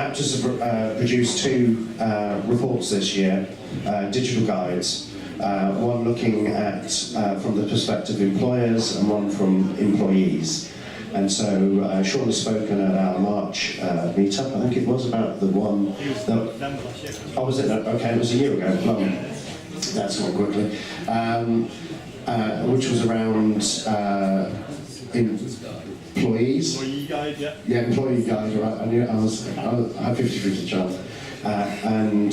Aptus have produced two reports this year, digital guides, one looking at from the perspective of employers and one from employees. And so Shaun has spoken at our March meetup. I think it was about the one that... Oh, was it? Okay, it was a year ago. Well, that's gone quickly. Which was around employees. Employee guide, yeah. Yeah, employee guide, right. I had 50-50 chance. And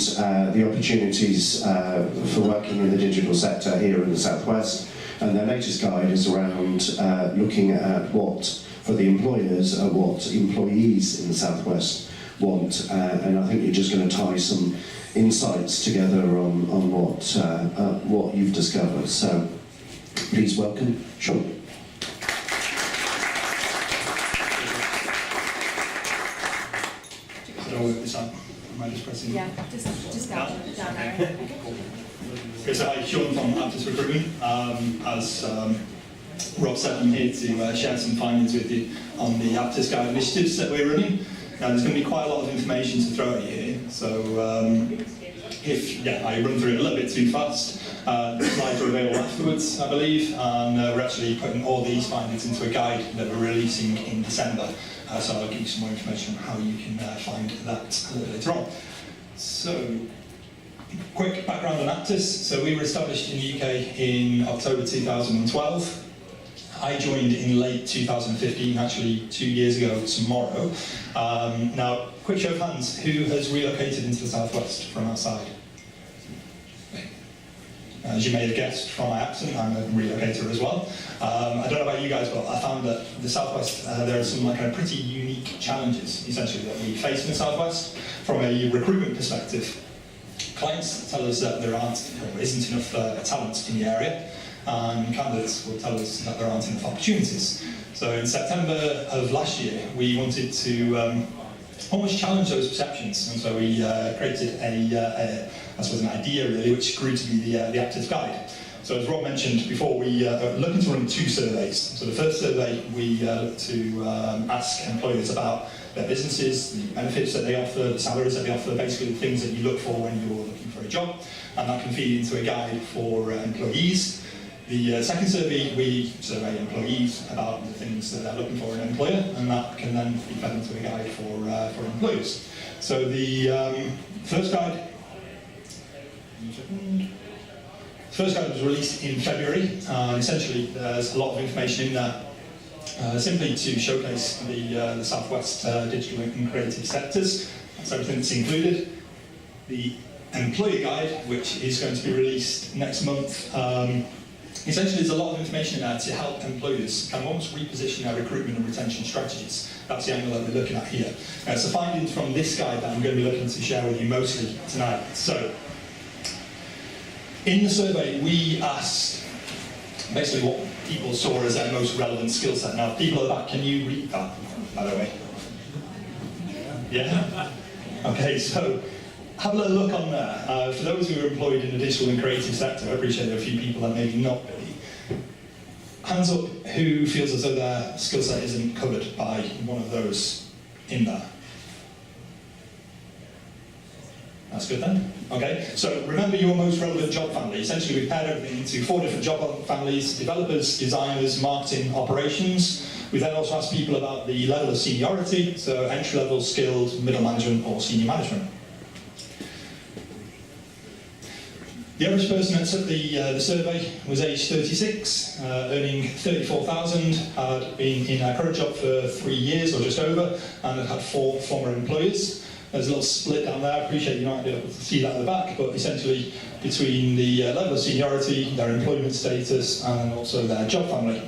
the opportunities for working in the digital sector here in the Southwest. And their latest guide is around looking at what, for the employers, what employees in the Southwest want. And I think you're just going to tie some insights together on what you've discovered. So please welcome Shaun. Am I just pressing? Yeah, just down there. Okay, so hi, Shaun from Aptus Recruitment. As Rob said, I'm here to share some findings with you on the Aptus Guide initiatives that we're running. Now, there's going to be quite a lot of information to throw at you here, so if I run through it a little bit too fast, the slides are available afterwards, I believe, and we're actually putting all these findings into a guide that we're releasing in December. So I'll give you some more information on how you can find that later on. So, quick background on Aptus. So we were established in the UK in October 2012. I joined in late 2015, actually 2 years ago tomorrow. Now, quick show of hands, who has relocated into the Southwest from outside? As you may have guessed from my accent, I'm a relocator as well. I don't know about you guys, but I found that the Southwest, there are some pretty unique challenges, essentially, that we face in the Southwest from a recruitment perspective. Clients tell us that there isn't enough talent in the area, and candidates will tell us that there aren't enough opportunities. So in September of last year, we wanted to almost challenge those perceptions, and so we created an idea really, which grew to be the Aptus Guide. So as Rob mentioned before, we are looking to run 2 surveys. So the first survey, we look to ask employers about their businesses, the benefits that they offer, the salaries that they offer, basically the things that you look for when you're looking for a job, and that can feed into a guide for employees. The second survey, we survey employees about the things that they're looking for in an employer, and that can then be fed into a guide for employers. So the first guide was released in February. Essentially, there's a lot of information in there simply to showcase the Southwest digital and creative sectors. That's everything that's included. The employer guide, which is going to be released next month, essentially there's a lot of information in there to help employers kind of almost reposition their recruitment and retention strategies. That's the angle that we're looking at here. So findings from this guide that I'm going to be looking to share with you mostly tonight. So, in the survey, we asked basically what people saw as their most relevant skill set. Now, people at the back, can you read that, by the way? Yeah? Okay, so have a little look on there. For those who are employed in the digital and creative sector, I appreciate there are a few people that maybe not be. Hands up who feels as though their skill set isn't covered by one of those in there. That's good then. Okay, so remember your most relevant job family. Essentially, we've paired everything into 4 different job families: developers, designers, marketing, operations. We then also asked people about the level of seniority, so entry-level, skilled, middle management, or senior management. The average person that took the survey was aged 36, earning 34,000, had been in a current job for 3 years or just over, and had had 4 former employers. There's a little split down there. I appreciate you might be able to see that at the back, but essentially between the level of seniority, their employment status, and also their job family.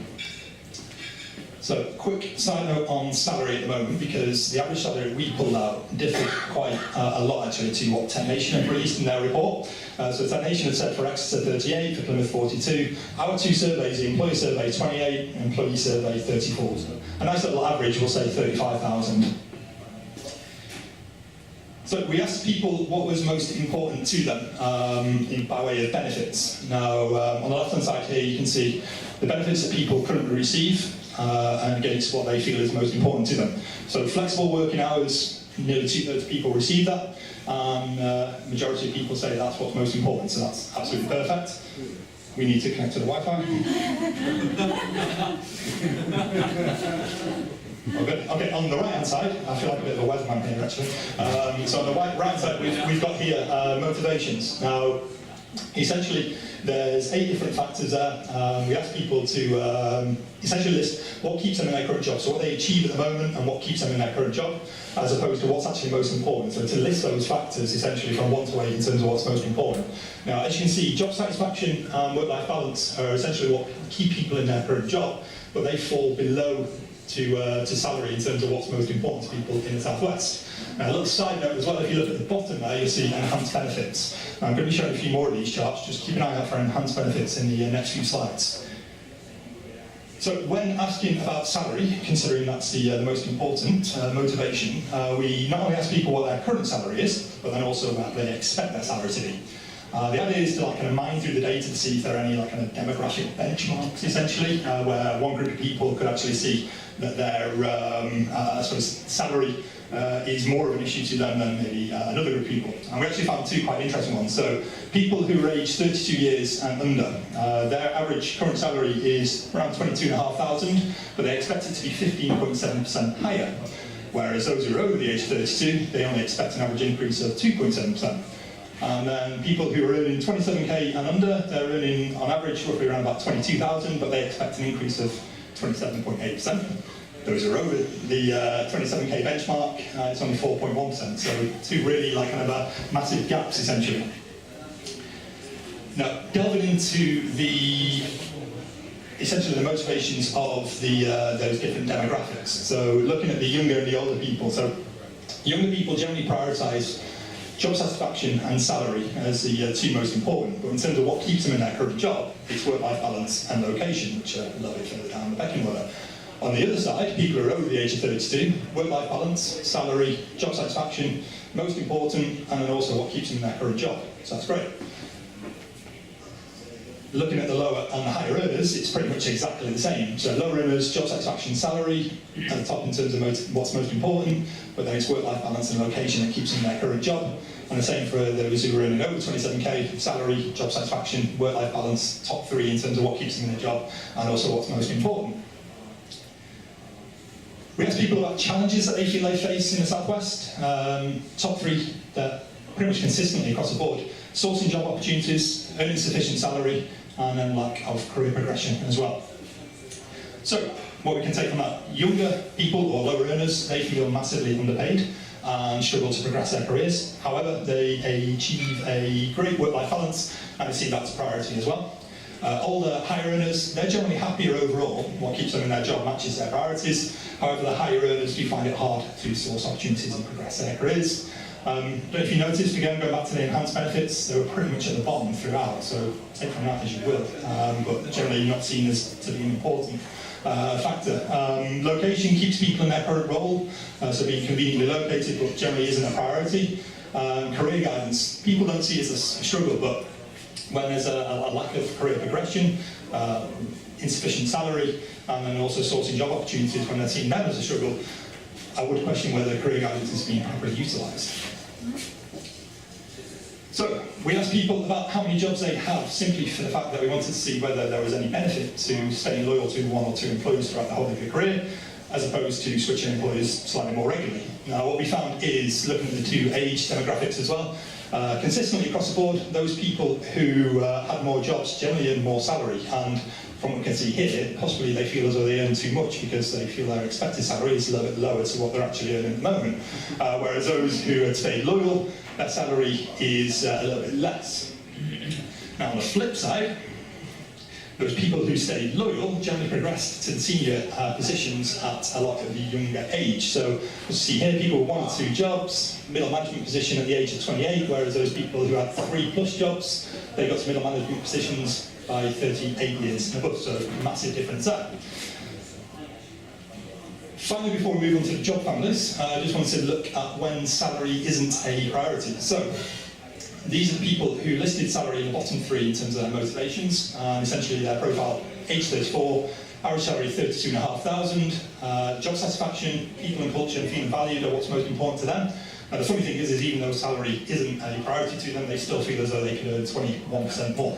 So, quick side note on salary at the moment, because the average salary we pulled out differed quite a lot actually to what Tech Nation had released in their report. So Tech Nation had said for Exeter 38, for Plymouth 42. Our 2 surveys, the employee survey 28, employee survey 34. So a nice little average, we'll say 35,000. So we asked people what was most important to them by way of benefits. Now, on the left-hand side here, you can see the benefits that people currently receive and against what they feel is most important to them. So flexible working hours, nearly 2/3 of people receive that, and majority of people say that's what's most important, so that's absolutely perfect. We need to connect to the Wi-Fi. Okay, on the right-hand side, I feel like a bit of a weatherman here actually. So on the right-hand side, we've got here motivations. Now, essentially, there's 8 different factors there. We ask people to essentially list what keeps them in their current job, so what they achieve at the moment and what keeps them in their current job, as opposed to what's actually most important. So to list those factors essentially from 1 to 8 in terms of what's most important. Now, as you can see, job satisfaction and work-life balance are essentially what keep people in their current job, but they fall below to salary in terms of what's most important to people in the Southwest. Now, a little side note as well, if you look at the bottom there, you'll see enhanced benefits. Now, I'm going to be showing a few more of these charts, just keep an eye out for enhanced benefits in the next few slides. So when asking about salary, considering that's the most important motivation, we not only ask people what their current salary is, but then also what they expect their salary to be. The idea is to kind of mine through the data to see if there are any kind of demographic benchmarks, essentially, where one group of people could actually see that their salary is more of an issue to them than maybe another group of people. And we actually found 2 quite interesting ones. So people who are aged 32 years and under, their average current salary is around 22,500, but they expect it to be 15.7% higher. Whereas those who are over the age of 32, they only expect an average increase of 2.7%. And then people who are earning 27k and under, they're earning on average roughly around about 22,000, but they expect an increase of 27.8%. Those who are over the 27k benchmark, it's only 4.1%. So 2 really kind of massive gaps essentially. Now, delving into essentially the motivations of those different demographics. So looking at the younger and the older people. So younger people generally prioritise job satisfaction and salary as the 2 most important, but in terms of what keeps them in their current job, it's work-life balance and location, which are a little bit further down the pecking order. On the other side, people who are over the age of 32, work-life balance, salary, job satisfaction, most important, and then also what keeps them in their current job. So that's great. Looking at the lower and the higher earners, it's pretty much exactly the same. So lower earners, job satisfaction, salary, at the top in terms of what's most important, but then it's work-life balance and location that keeps them in their current job. And the same for those who are earning over 27k, salary, job satisfaction, work-life balance, top 3 in terms of what keeps them in their job, and also what's most important. We asked people about challenges that they feel they face in the Southwest. Top 3, that pretty much consistently across the board. Sourcing job opportunities, earning sufficient salary, and then lack of career progression as well. So, what we can take from that, younger people or lower earners, they feel massively underpaid and struggle to progress their careers. However, they achieve a great work-life balance and they see that's a priority as well. Older, higher earners, they're generally happier overall. What keeps them in their job matches their priorities. However, the higher earners do find it hard to source opportunities and progress their careers. Don't know if you noticed, again, going back to the enhanced benefits, they were pretty much at the bottom throughout, so take from that as you will, but generally not seen as to be an important factor. Location keeps people in their current role, so being conveniently located, but generally isn't a priority. Career guidance, people don't see it as a struggle, but when there's a lack of career progression, insufficient salary, and then also sourcing job opportunities when they're seen that as a struggle, I would question whether career guidance is being properly utilised. So, we asked people about how many jobs they have, simply for the fact that we wanted to see whether there was any benefit to staying loyal to 1 or 2 employers throughout the whole of your career, as opposed to switching employers slightly more regularly. Now, what we found is, looking at the 2 age demographics as well, consistently across the board, those people who had more jobs generally earned more salary, and from what we can see here, possibly they feel as though they earn too much because they feel their expected salary is a little bit lower to what they're actually earning at the moment. Whereas those who had stayed loyal, their salary is a little bit less. Now on the flip side, those people who stayed loyal generally progressed to the senior positions at a lot of the younger age. So as you see here, people with 1 or 2 jobs, middle management position at the age of 28, whereas those people who had 3+ jobs, they got to middle management positions by 38 years and above, so massive difference there. Finally, before we move on to the job families, I just wanted to look at when salary isn't a priority. So, these are the people who listed salary in the bottom 3 in terms of their motivations, and essentially their profile, age 34, Average salary 32,500. Job satisfaction, people and culture, and feeling valued are what's most important to them. And the funny thing is even though salary isn't a priority to them, they still feel as though they could earn 21% more.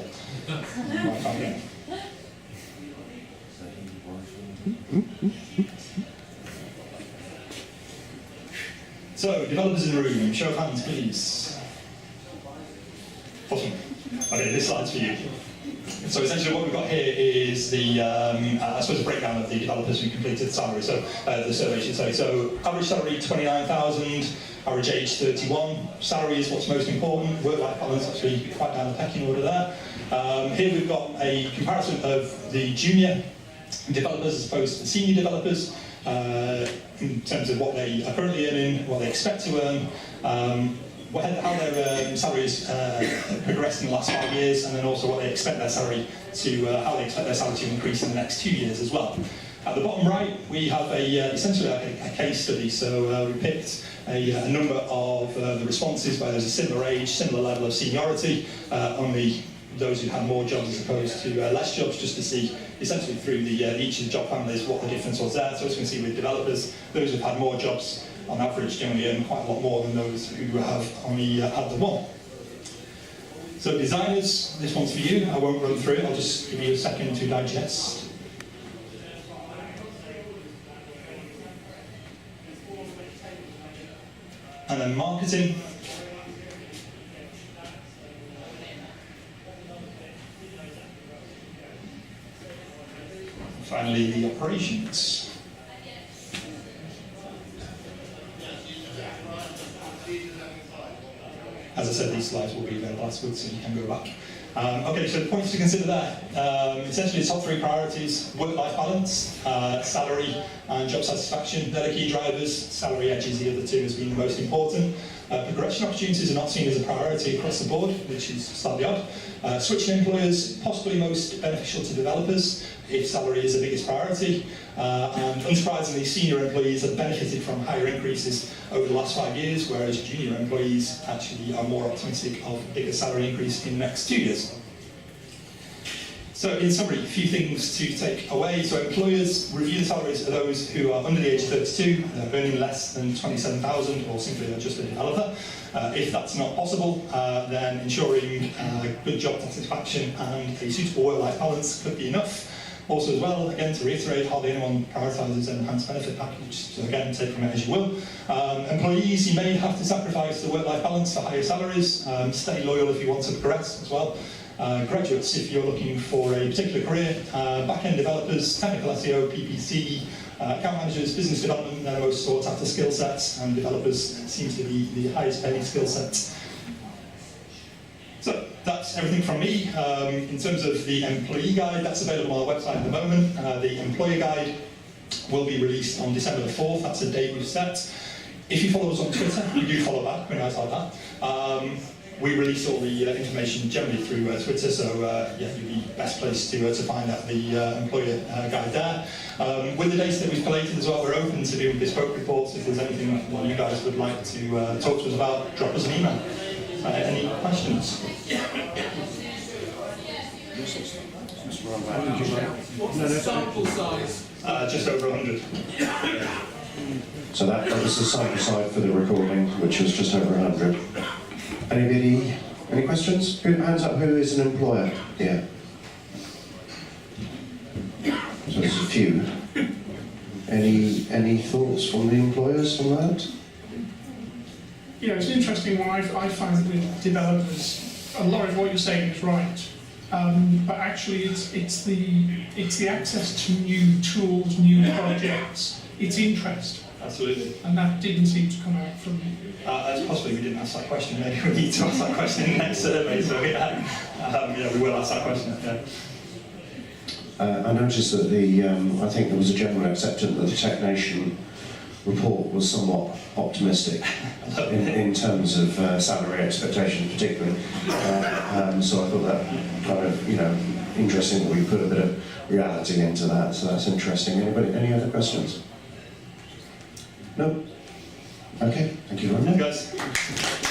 So, developers in the room, show of hands, please. Awesome. Okay, this slide's for you. So essentially what we've got here is the, I suppose, a breakdown of the developers who completed the salary, so the survey should say. So average salary 29,000, average age 31. Salary is what's most important. Work-life balance actually quite down the pecking order there. Here we've got a comparison of the junior developers as opposed to the senior developers in terms of what they are currently earning, what they expect to earn. How their salaries progressed in the last 5 years, and then also what they expect their salary to, how they expect their salary to increase in the next 2 years as well. At the bottom right, we have essentially a case study. So we picked a number of the responses where there's a similar age, similar level of seniority, only those who had more jobs as opposed to less jobs, just to see essentially through each of the job families what the difference was there. So as you can see with developers, those who've had more jobs on average generally earn quite a lot more than those who have only had the one. So designers, this one's for you. I won't run through it, I'll just give you a second to digest. And then marketing. And finally, the operations. As I said, these slides will be available afterwards, so you can go back. Okay, so the points to consider there. Essentially, the top three priorities: work-life balance, salary, and job satisfaction. They're the key drivers. Salary edges the other two as being the most important. Progression opportunities are not seen as a priority across the board, which is slightly odd. Switching employers, possibly most beneficial to developers if salary is the biggest priority. And unsurprisingly, senior employees have benefited from higher increases over the last 5 years, whereas junior employees actually are more optimistic of a bigger salary increase in the next 2 years. So in summary, a few things to take away. So employers review the salaries of those who are under the age of 32, earning less than 27,000, or simply are just a developer. If that's not possible, then ensuring good job satisfaction and a suitable work-life balance could be enough. Also as well, again, to reiterate, hardly anyone prioritises an enhanced benefit package, so again, take from it as you will. Employees, you may have to sacrifice the work-life balance for higher salaries. Stay loyal if you want to progress as well. Graduates, if you're looking for a particular career, back-end developers, technical SEO, PPC, account managers, business development, they're the most sought after skill sets, and developers seems to be the highest paying skill sets. So that's everything from me. In terms of the employee guide, that's available on our website at the moment. The employer guide will be released on December the 4th, that's a date we've set. If you follow us on Twitter, you do follow back, very nice like that. We release all the information generally through Twitter, so yeah, you'd be best placed to find out the employer guide there. With the data that we've collated as well, we're open to doing bespoke reports. If there's anything that you guys would like to talk to us about, drop us an email. Any questions? What's the sample size? Just over 100. So that was the sample size for the recording, which was just over 100. Anybody? Any questions? Hands up, who is an employer? Yeah. So there's a few. Any thoughts from the employers on that? Yeah, it's an interesting one. I find with developers, a lot of what you're saying is right, but actually it's the access to new tools, new projects, it's interest. Absolutely. And that didn't seem to come out from Possibly we didn't ask that question. Maybe we need to ask that question in the next survey. So yeah, we will ask that question. Yeah. I noticed that I think there was a general acceptance that the TechNation report was somewhat optimistic in terms of salary expectations, particularly. So I thought that kind of, interesting that we put a bit of reality into that. So that's interesting. Anybody? Any other questions? No. Okay. Thank you very much. Thanks, guys.